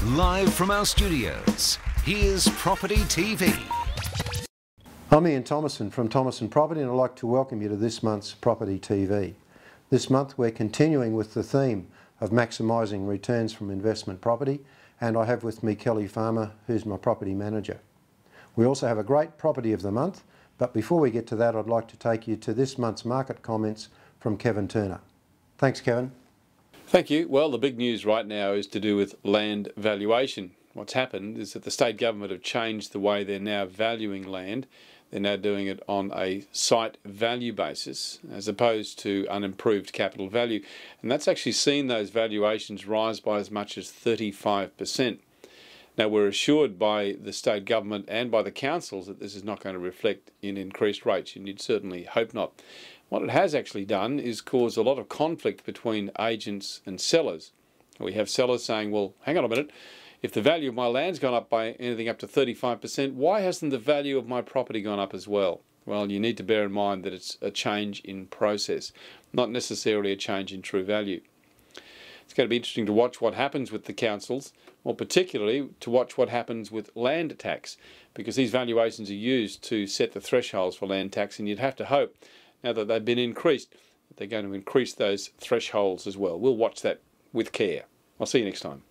Live from our studios, here's Property TV. I'm Ian Thomason from Thomason Property, and I'd like to welcome you to this month's Property TV. This month we're continuing with the theme of maximising returns from investment property, and I have with me Kelly Farmer, who's my property manager. We also have a great property of the month, but before we get to that I'd like to take you to this month's market comments from Kevin Turner. Thanks, Kevin. Thank you. Well, the big news right now is to do with land valuation. What's happened is that the state government have changed the way they're now valuing land. They're now doing it on a site value basis as opposed to unimproved capital value. And that's actually seen those valuations rise by as much as 35%. Now, we're assured by the state government and by the councils that this is not going to reflect in increased rates, and you'd certainly hope not. What it has actually done is cause a lot of conflict between agents and sellers. We have sellers saying, well, hang on a minute, if the value of my land's gone up by anything up to 35%, why hasn't the value of my property gone up as well? Well, you need to bear in mind that it's a change in process, not necessarily a change in true value. It's going to be interesting to watch what happens with the councils, more particularly to watch what happens with land tax, because these valuations are used to set the thresholds for land tax, and you'd have to hope, now that they've been increased, that they're going to increase those thresholds as well. We'll watch that with care. I'll see you next time.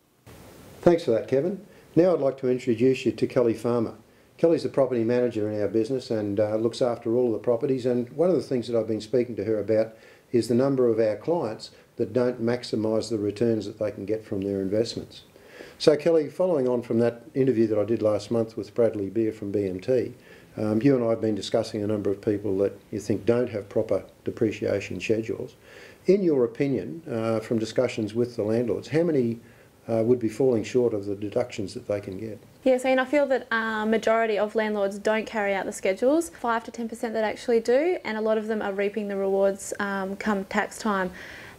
Thanks for that, Kevin. Now I'd like to introduce you to Kelly Farmer. Kelly's the property manager in our business and looks after all the properties, and one of the things that I've been speaking to her about is the number of our clients that don't maximise the returns that they can get from their investments. So Kelly, following on from that interview that I did last month with Bradley Beer from BMT, you and I have been discussing a number of people that you think don't have proper depreciation schedules. In your opinion, from discussions with the landlords, how many would be falling short of the deductions that they can get? Yes, and I feel that majority of landlords don't carry out the schedules, 5 to 10% that actually do, and a lot of them are reaping the rewards come tax time.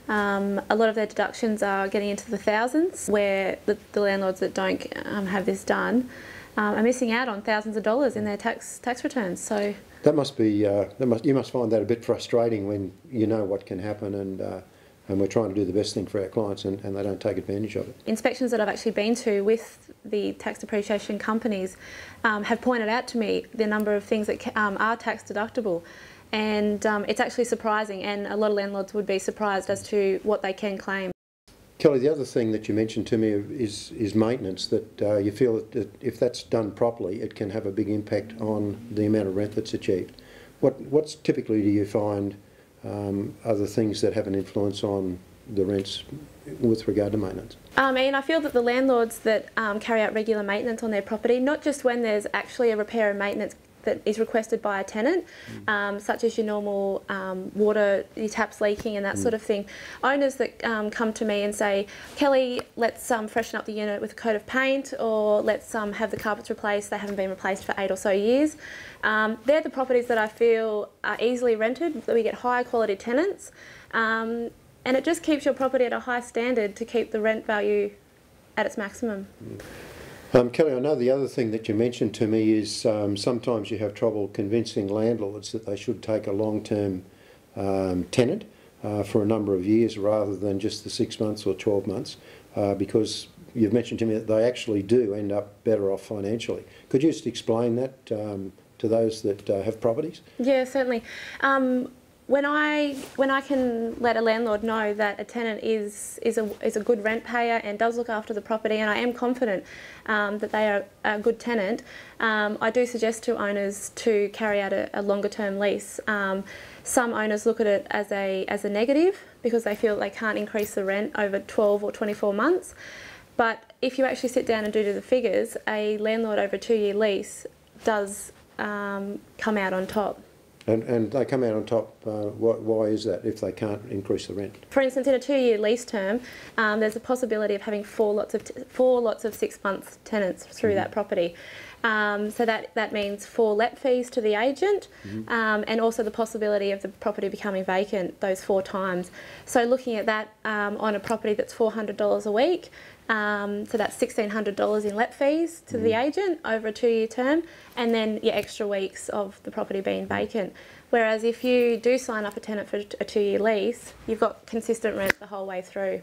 A lot of their deductions are getting into the thousands, where the landlords that don't have this done are missing out on thousands of dollars in their tax returns. So that must be you must find that a bit frustrating when you know what can happen, and we're trying to do the best thing for our clients, and they don't take advantage of it. Inspections that I've actually been to with the tax depreciation companies have pointed out to me the number of things that are tax deductible. And it's actually surprising, and a lot of landlords would be surprised as to what they can claim. Kelly, the other thing that you mentioned to me is maintenance, that you feel that if that's done properly, it can have a big impact on the amount of rent that's achieved. What's typically do you find are the things that have an influence on the rents with regard to maintenance? I feel that the landlords that carry out regular maintenance on their property, not just when there's actually a repair and maintenance that is requested by a tenant, such as your normal water, your taps leaking and that sort of thing. Owners that come to me and say, Kelly, let's freshen up the unit with a coat of paint, or let's have the carpets replaced, they haven't been replaced for 8 or so years. They're the properties that I feel are easily rented, that we get higher quality tenants, and it just keeps your property at a high standard to keep the rent value at its maximum. Kelly, I know the other thing that you mentioned to me is sometimes you have trouble convincing landlords that they should take a long-term tenant for a number of years rather than just the 6 months or 12 months, because you've mentioned to me that they actually do end up better off financially. Could you just explain that to those that have properties? Yeah, certainly. When I can let a landlord know that a tenant is a good rent payer and does look after the property, and I am confident that they are a good tenant, I do suggest to owners to carry out a longer term lease. Some owners look at it as a negative because they feel they can't increase the rent over 12 or 24 months. But if you actually sit down and do the figures, a landlord over a 2-year lease does come out on top. And they come out on top, why is that, if they can't increase the rent? For instance, in a 2-year lease term, there's a possibility of having four lots of 6-month tenants through that property. So that means 4 let fees to the agent, and also the possibility of the property becoming vacant those 4 times. So looking at that on a property that's $400 a week, so that's $1,600 in let fees to the agent over a 2-year term, and then your extra weeks of the property being vacant. Whereas if you do sign up a tenant for a 2-year lease, you've got consistent rent the whole way through.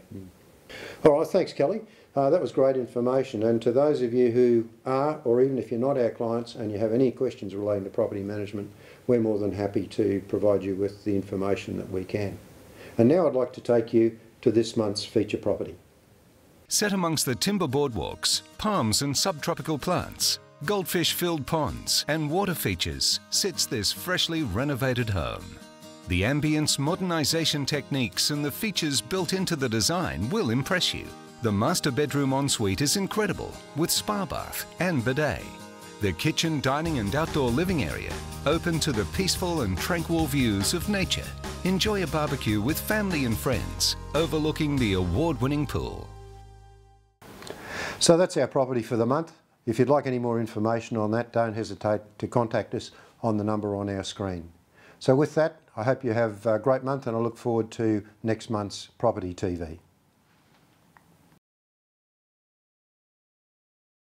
All right, thanks Kelly. That was great information, and to those of you who are, or even if you're not our clients and you have any questions relating to property management, we're more than happy to provide you with the information that we can. And now I'd like to take you to this month's feature property. Set amongst the timber boardwalks, palms and subtropical plants, goldfish-filled ponds and water features sits this freshly renovated home. The ambience modernisation techniques and the features built into the design will impress you. The master bedroom ensuite is incredible, with spa bath and bidet. The kitchen, dining and outdoor living area open to the peaceful and tranquil views of nature. Enjoy a barbecue with family and friends, overlooking the award-winning pool. So that's our property for the month. If you'd like any more information on that, don't hesitate to contact us on the number on our screen. So with that, I hope you have a great month and I look forward to next month's Property TV.